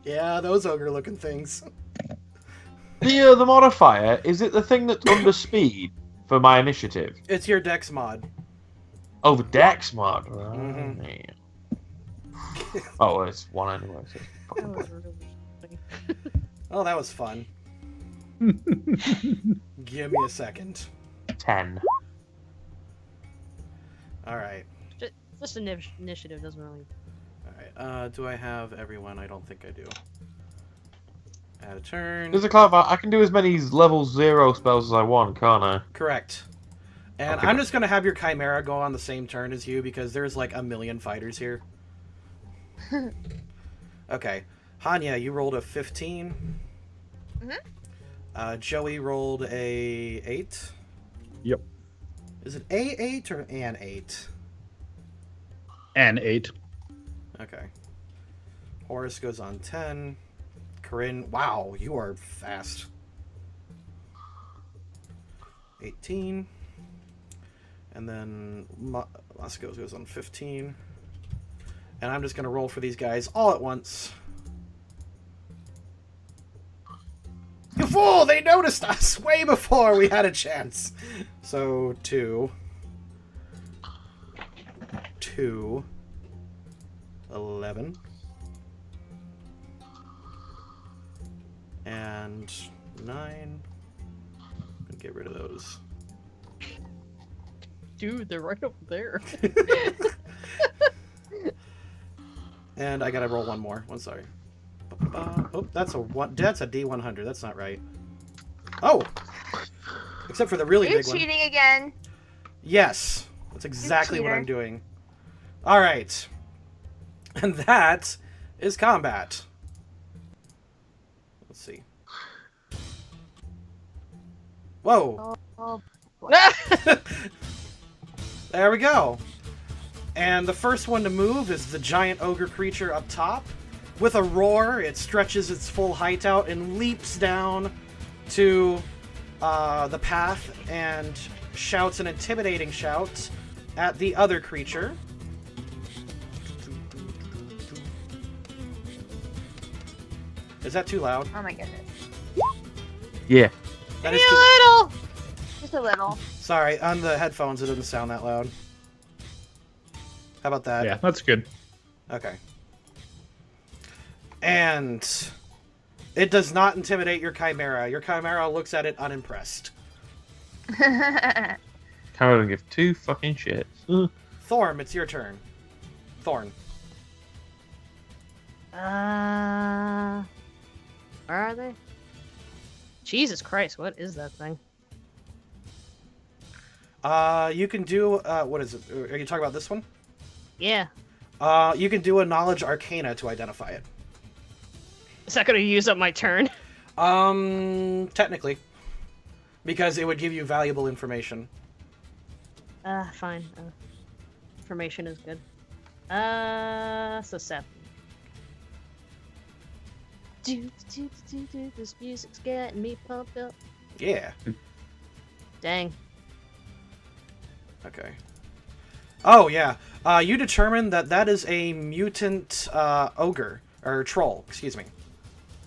yeah, those ogre-looking things. The modifier, is it the thing that's under speed for my initiative? It's your Dex mod. Oh, the Dex mod. Mhm. Right. Oh, well, it's 1 anyway. So fucking point. Oh, that was fun. Give me a second. 10. All right. Just initiative doesn't really. All right. Do I have everyone? I don't think I do. Add a turn. Just to clarify, I can do as many level 0 spells as I want, can't I? Correct. And Okay. I'm just going to have your Chimera go on the same turn as you because there's like a million fighters here. Okay. Haniya, you rolled a 15. Joey rolled a 8. Yep. Is it a 8 or an 8? And 8. Okay. Horrus goes on 10. Corinne, wow, you are fast. 18. And then Moscow goes on 15. And I'm just going to roll for these guys all at once. You fool! They noticed us way before we had a chance. So, 2. 2. 11. And 9. And get rid of those. Dude, they're right over there. And I gotta roll one more. One, sorry. Oh, that's a D100. That's not right. Oh! Except for the really You're big one. cheating again. Yes. That's exactly what cheater. I'm doing. Alright. And that is combat. Let's see. Whoa. Oh, There we go. And the first one to move is the giant ogre creature up top. With a roar, it stretches its full height out and leaps down to the path and shouts an intimidating shout at the other creature. Is that too loud? oh my goodness. Yeah. That is Hey, too... little. Just a little. Sorry, on the headphones it doesn't sound that loud. How about that? Yeah, that's good. Okay. And it does not intimidate your chimera. Your chimera looks at it unimpressed. Camera don't give two fucking shits. Thorn, it's your turn. Thorn. Where are they? Jesus Christ, what is that thing? You can do, what is it? Are you talking about this one? Yeah. You can do a knowledge arcana to identify it. Is that gonna use up my turn? Technically. Because it would give you valuable information. Fine. Information is good. So 7. This music's getting me pumped up. Yeah. Dang. Okay. Oh, yeah. You determine that that is a mutant ogre, or troll, excuse me.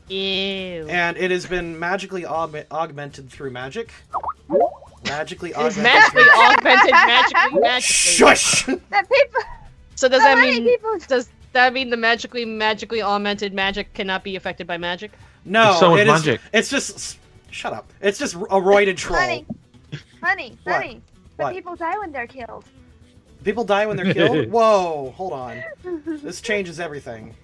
Ew. And it has been magically augmented through magic. Magically It's augmented. magically augmented, magically. Shush! That people. So does so that many mean people. does that mean the magically augmented magic cannot be affected by magic? No, There's so much it is- magic. It's just... Shut up. It's just a roided troll. Honey. What? But What? people die when they're killed. People die when they're killed? Whoa, hold on. This changes everything.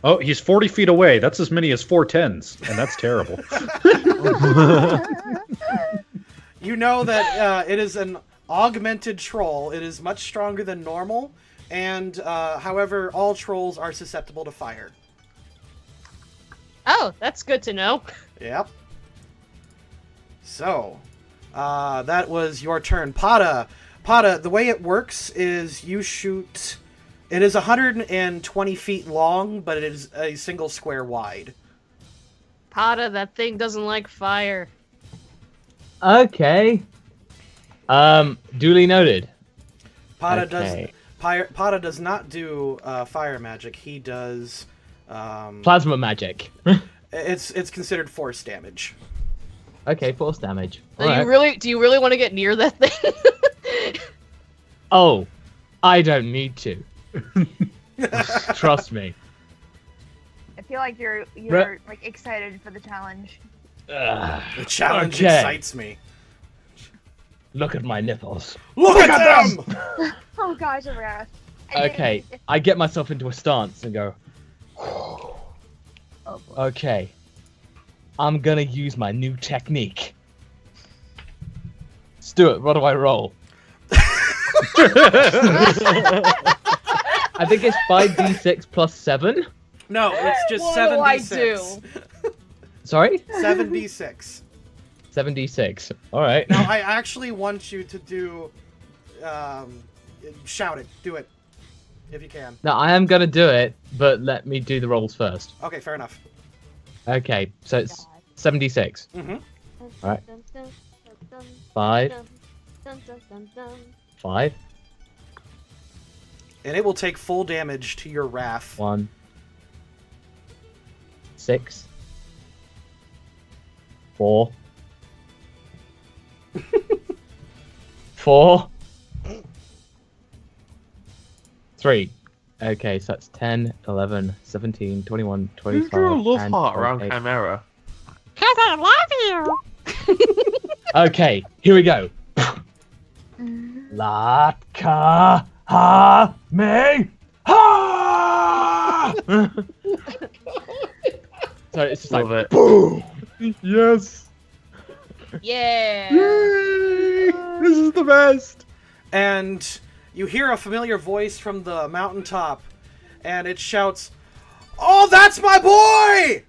Oh, he's 40 feet away. That's as many as 4 10s, and that's terrible. You know that it is an augmented troll. It is much stronger than normal, and however, all trolls are susceptible to fire. Oh, that's good to know. Yep. So, that was your turn. Paata, the way it works is you shoot... It is 120 feet long, but it is a single square wide. Paata, that thing doesn't like fire. Okay. Duly noted. Paata Okay. does not do fire magic. He does... Plasma magic. It's considered force damage. Okay, force damage. Do Alright. you really want to get near that thing? Oh, I don't need to. Trust me. I feel like you're Re- like excited for the challenge. The challenge Okay. excites me. Look at my nipples. Look at them! Oh gosh, I forgot. Okay, I get myself into a stance and go, Oh, boy. okay, I'm gonna use my new technique. Stuart, what do I roll? I think it's 5d6 plus 7. No, it's just What do I 7d6. Sorry? 7d6. 7d6. Alright. Now, I actually want you to do... shout it. Do it. If you can. No, I am gonna do it, but let me do the rolls first. Okay, fair enough. Okay, so it's 7d6. Mm-hmm. Alright. 5. 5. And it will take full damage to your wrath. 1. 6. 4. 4. 3. Okay, so that's 10, 11, 17, 21, Who 25, drew a love and heart around 28. Chimera? Cause I love you. Okay, here we go. La ka ha me ha. So it's just Love like it. boom. Yes. Yeah. Yay! This is the best. And you hear a familiar voice from the mountaintop, and it shouts, "Oh, that's my boy!"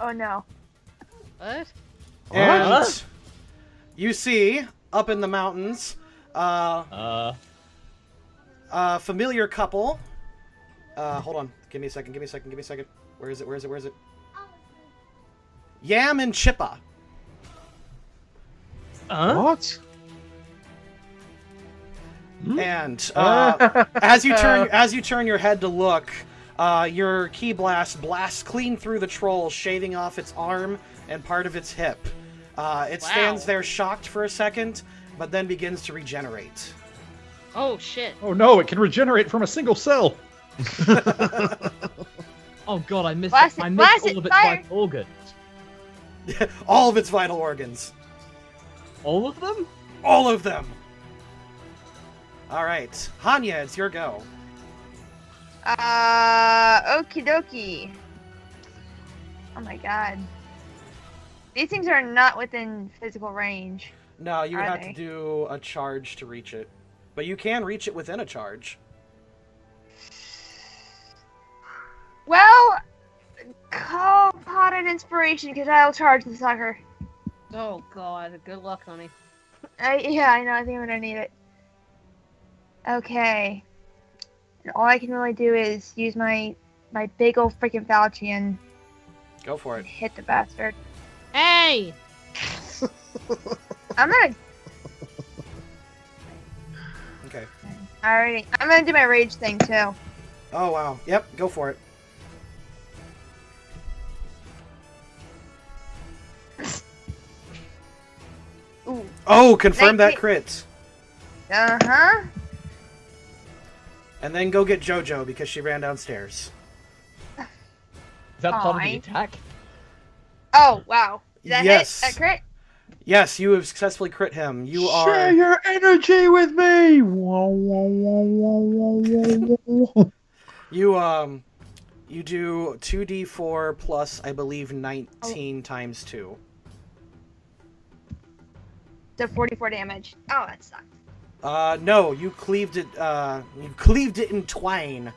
Oh no. What? And you see, up in the mountains, a familiar couple. Hold on. Give me a second. Where is it? Yam and Chippa. What? And as you turn your head to look, your key blasts clean through the troll, shaving off its arm and part of its hip. It stands there shocked for a second, but then begins to regenerate. Oh shit. Oh no, it can regenerate from a single cell. Oh god, I missed Blast it. I it, missed blast all it, of its fire. vital organs. All of its vital organs. All of them? All of them. All right, Haniya, it's your go. Okie dokie. Oh my god. These things are not within physical range. No, you would Are have they? to do a charge to reach it, but you can reach it within a charge. Well, call Paata an inspiration because I'll charge the sucker. Oh god. Good luck, honey. Yeah, I know. I think I'm gonna need it. Okay. And all I can really do is use my big old freaking falchion Go for and it. hit the bastard. Hey! I'm gonna. Okay. Alrighty. I'm gonna do my rage thing too. Oh wow. Yep. Go for it. Ooh. Oh, confirm that 19. crit. Uh huh. And then go get JoJo because she ran downstairs. Is that part of the Fine. attack? Oh wow. Did that Yes. hit? That crit? Yes, you have successfully crit him. You Share are. your energy with me. Wah, wah, wah, wah, wah, wah, wah. You do 2d4 plus, I believe, 19 times 2. So 44 damage. Oh, that sucks. No, you cleaved it. You cleaved it in twain,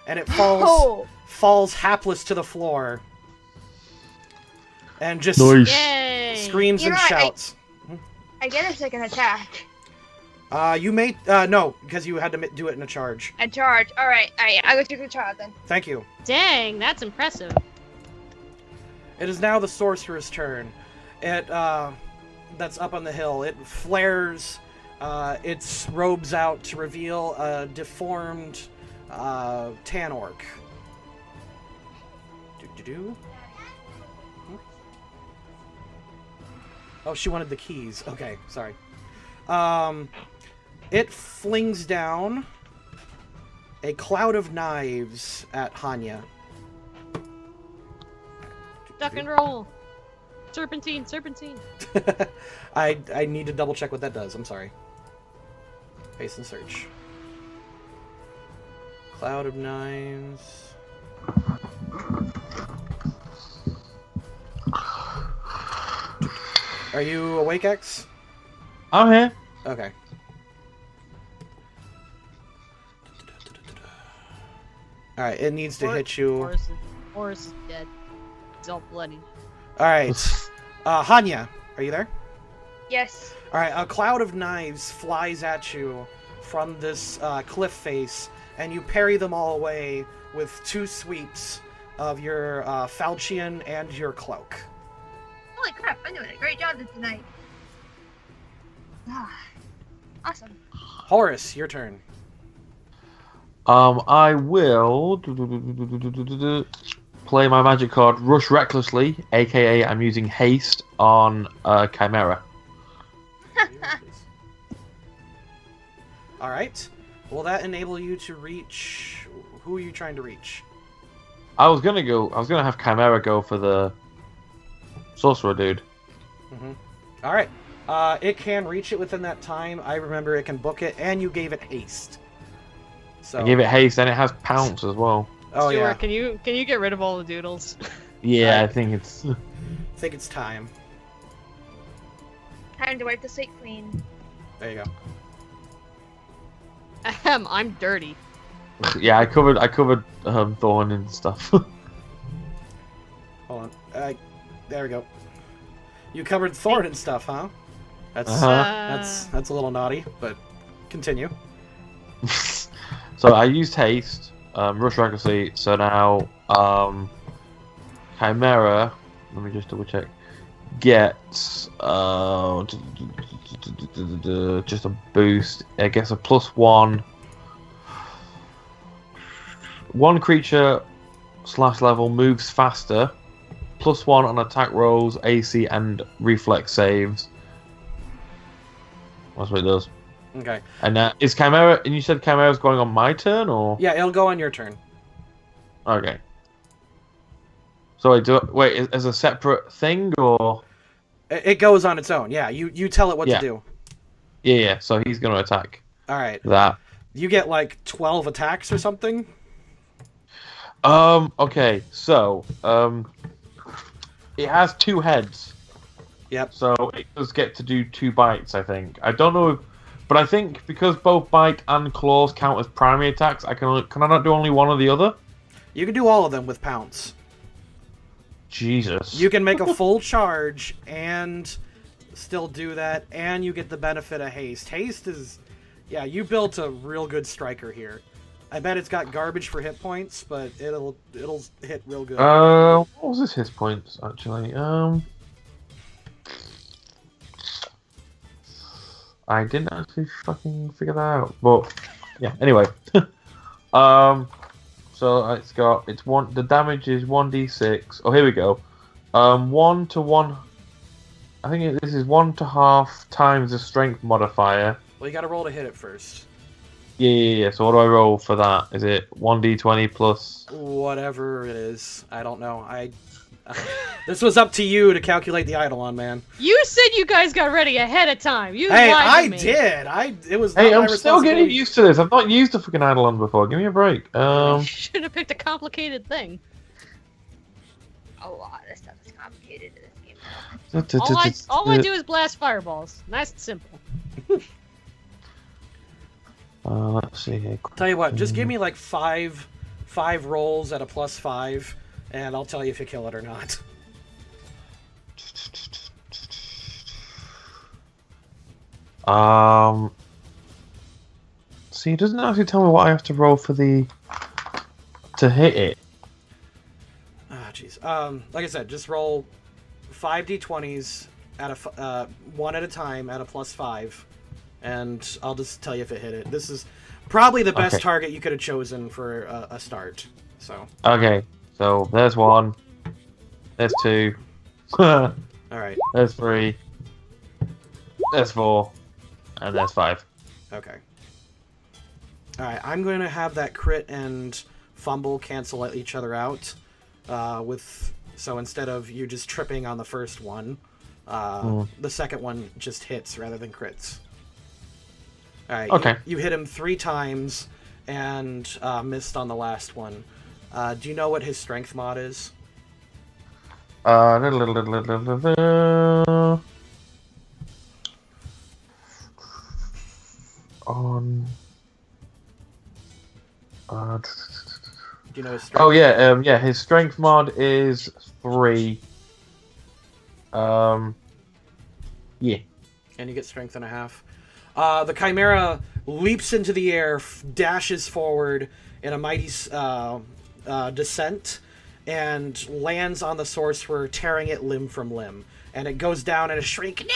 and it falls hapless to the floor, and just Nice. Yay! screams You and know what, shouts. I get a second attack. You may no, because you had to do it in a charge. A charge. Alright, I'll go take the charge then. Thank you. Dang, that's impressive. It is now the sorcerer's turn. It that's up on the hill. It flares its robes out to reveal a deformed tan orc. Do. Oh, she wanted the keys. Okay, sorry. It flings down a cloud of knives at Haniya. Duck and roll. Serpentine. I need to double check what that does. I'm sorry. Paste and search. Cloud of knives. Are you awake, X? I'm here. Okay. Alright, it needs to hit you. Horrus is dead. He's all bloody. Alright. Haniya, are you there? Yes. Alright, a cloud of knives flies at you from this cliff face, and you parry them all away with 2 sweeps of your falchion and your cloak. Holy crap, I'm doing a great job tonight. Ah, awesome. Horrus, your turn. I will play my magic card, Rush Recklessly, aka I'm using haste on Chimera. Alright. Will that enable you to reach... Who are you trying to reach? I was gonna have Chimera go for the sorcerer dude. Alright. It can reach it within that time. I remember it can book it, and you gave it haste. So I gave it haste, and it has pounce as well. Oh Stuart, yeah. can you get rid of all the doodles? Yeah, Right. I think it's. I think it's time. Time to wipe the slate clean. There you go. Ahem, I'm dirty. Yeah, I covered Thorn and stuff. Hold on. There we go. You covered Thorn and stuff, huh? That's that's a little naughty, but continue. So I used haste, rush accuracy. So now Chimera. Let me just double check. Gets just a boost. It gets a +1. One creature / level moves faster. +1 on attack rolls, AC, and reflex saves. That's what it does. Okay. And is Chimera? And you said Chimera's going on my turn, or? Yeah, it'll go on your turn. Okay. So wait, as a separate thing, or? It goes on its own. Yeah, you tell it what Yeah. to do. Yeah. So he's gonna attack All right. that. You get like 12 attacks or something. Okay. So it has 2 heads. Yep. So it does get to do 2 bites. I think. I don't know, but I think because both bite and claws count as primary attacks, can I not do only one or the other? You can do all of them with pounce. Jesus. You can make a full charge and still do that, and you get the benefit of haste. Haste is, yeah, you built a real good striker here. I bet it's got garbage for hit points, but it'll hit real good. What was his points actually? I didn't actually fucking figure that out, but yeah. Anyway, so it's one. The damage is 1d6. Oh, here we go. 1 to 1. I think this is 1 to half times the strength modifier. Well, you got to roll to hit it first. Yeah. So what do I roll for that? Is it 1d20 plus? Whatever it is, I don't know. This was up to you to calculate the Eidolon, man. You said you guys got ready ahead of time. You Hey, lied I to me. did. It was. Hey, not my I'm still getting responsibility. used to this. I've not used a fucking Eidolon before. Give me a break. You should have picked a complicated thing. A lot of stuff is complicated in this game. All I do is blast fireballs. Nice and simple. Let's see here. Tell you what, just give me like five rolls at a +5, and I'll tell you if you kill it or not. See, it doesn't actually tell me what I have to roll for to hit it. Ah, jeez. Like I said, just roll 5d20s at one at a time at a +5, and I'll just tell you if it hit it. This is probably the best Okay. target you could have chosen for a start. So, Okay, so there's 1, there's 2, all right, there's 3, there's 4, and there's 5. okay. All right, I'm going to have that crit and fumble cancel each other out. So instead of you just tripping on the first one, the second one just hits rather than crits. All right. Okay. You hit him 3 times and missed on the last one. Do you know what his strength mod is? On. Do you know his strength? Oh yeah, his strength mod is 3. Yeah. And you get strength and a half. The Chimera leaps into the air, dashes forward in a mighty descent, and lands on the sorcerer, tearing it limb from limb. And it goes down in a shriek.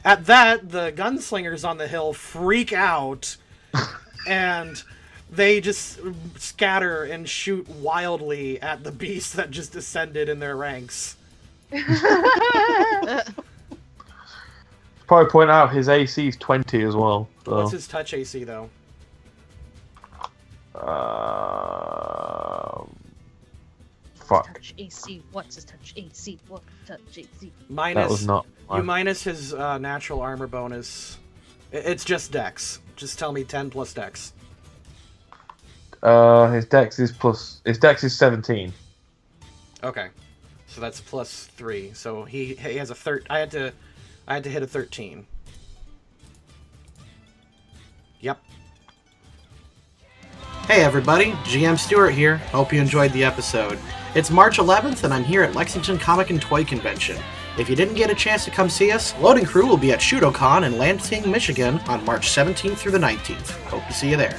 At that, the gunslingers on the hill freak out, and they just scatter and shoot wildly at the beast that just descended in their ranks. Probably point out his AC is 20 as well. So. What's his touch AC, though? fuck. Touch AC. What's his touch AC? What touch AC? Minus, That was not you fun. minus his natural armor bonus. It's just Dex. Just tell me 10 plus Dex. His dex is 17. Okay, so that's plus 3. So he has a I had to hit a 13. Yep. Hey everybody, GM Stuart here. Hope you enjoyed the episode. It's March 11th and I'm here at Lexington Comic and Toy Convention. If you didn't get a chance to come see us, Loading Crew will be at ShudoCon in Lansing, Michigan on March 17th through the 19th. Hope to see you there.